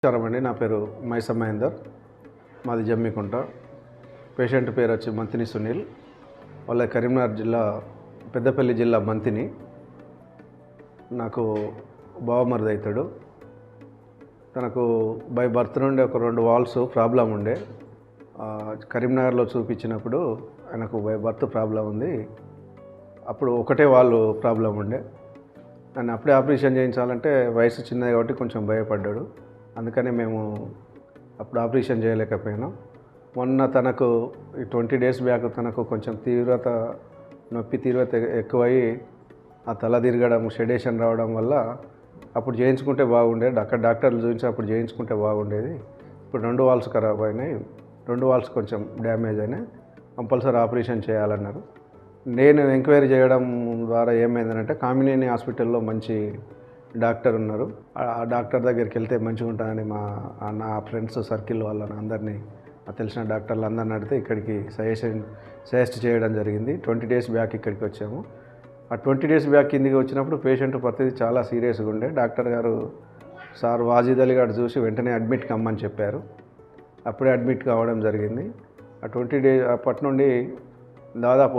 నమస్కారం అండి. నా పేరు మైస మహేందర్, మాది జమ్మికుంట. పేషెంట్ పేరు వచ్చి మంతిని సునీల్. వాళ్ళ కరీంనగర్ జిల్లా పెద్దపల్లి జిల్లా మంతిని. నాకు బావమరిది అవుతాడు. తనకు బై బర్త్ నుండి ఒక 2 వాల్స్ ప్రాబ్లం ఉండే. కరీంనగర్లో చూపించినప్పుడు ఆయనకు బై బర్త్ ప్రాబ్లం ఉంది. అప్పుడు ఒకటే వాల్వ్ ప్రాబ్లం ఉండే. నన్ను అప్పుడే ఆపరేషన్ చేయించాలంటే వయసు చిన్నది కాబట్టి కొంచెం భయపడ్డాడు. అందుకనే మేము అప్పుడు ఆపరేషన్ చేయలేకపోయినాం. మొన్న తనకు ఈ 20 డేస్ బ్యాక్ తనకు కొంచెం నొప్పి తీవ్రత ఎక్కువయ్యి ఆ తల తిరగడం, షెడేషన్ రావడం వల్ల అప్పుడు చేయించుకుంటే బాగుండేది. అక్కడ డాక్టర్లు చూపించి అప్పుడు చేయించుకుంటే బాగుండేది. ఇప్పుడు 2 వాల్స్ ఖరాబ్ అయినాయి, 2 వాల్స్ కొంచెం డ్యామేజ్ అయినాయి, కంపల్సరీ ఆపరేషన్ చేయాలన్నారు. నేను ఎంక్వైరీ చేయడం ద్వారా ఏమైందంటే కామినేని హాస్పిటల్లో మంచి డాక్టర్ ఉన్నారు. ఆ డాక్టర్ దగ్గరికి వెళ్తే మంచిగా ఉంటుందని నా ఫ్రెండ్స్ సర్కిల్ వాళ్ళని అందరినీ, తెలిసిన డాక్టర్లు అందరిని అడిగితే ఇక్కడికి సజెస్ట్ చేయడం జరిగింది. 20 డేస్ బ్యాక్ ఇక్కడికి వచ్చాము. ఆ 20 డేస్ బ్యాక్ కిందికి వచ్చినప్పుడు పేషెంట్ పరిస్థితి చాలా సీరియస్గా ఉండే. డాక్టర్ గారు సార్ వాజీద్ అలీ గారు చూసి వెంటనే అడ్మిట్ కమ్మని చెప్పారు. అప్పుడే అడ్మిట్ కావడం జరిగింది. ఆ 20 డేస్ అప్పటి నుండి దాదాపు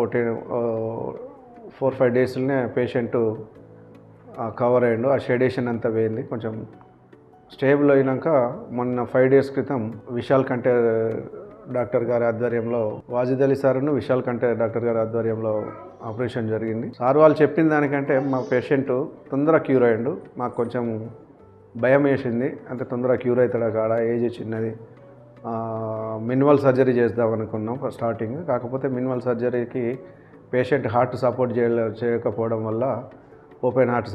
4-5 డేస్లోనే పేషెంట్ కవర్ అయ్యిండు. ఆ షెడేషన్ అంతా పోయింది, కొంచెం స్టేబుల్ అయినాక మొన్న 5 డేస్ క్రితం విశాల్ కంటే డాక్టర్ గారి ఆధ్వర్యంలో, వాజీద్ అలీ సార్ను విశాల్ కంటే డాక్టర్ గారి ఆధ్వర్యంలో ఆపరేషన్ జరిగింది. సార్ వాళ్ళు చెప్పిన దానికంటే మా పేషెంట్ తొందరగా క్యూర్ అయ్యిండు. మాకు కొంచెం భయం వేసింది, అంటే తొందరగా క్యూర్ అవుతాడా కాడా, ఏజ్ చిన్నది. మినిమల్ సర్జరీ చేద్దాం అనుకున్నాం స్టార్టింగ్. కాకపోతే మినిమల్ సర్జరీకి పేషెంట్ హార్ట్ సపోర్ట్ చేయకపోవడం వల్ల ఓపెన్ హార్ట్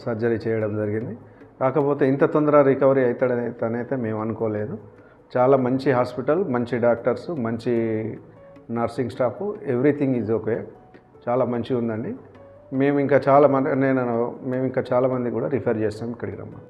సర్జరీ చేయడం జరిగింది. కాకపోతే ఇంత తొందర రికవరీ అవుతాడని తనైతే మేము అనుకోలేదు. చాలా మంచి హాస్పిటల్, మంచి డాక్టర్స్, మంచి nursing staff, everything is okay. చాలా మంచిగా ఉందండి. మేము ఇంకా చాలామంది కూడా రిఫర్ చేస్తాం ఇక్కడికి రమ్మని.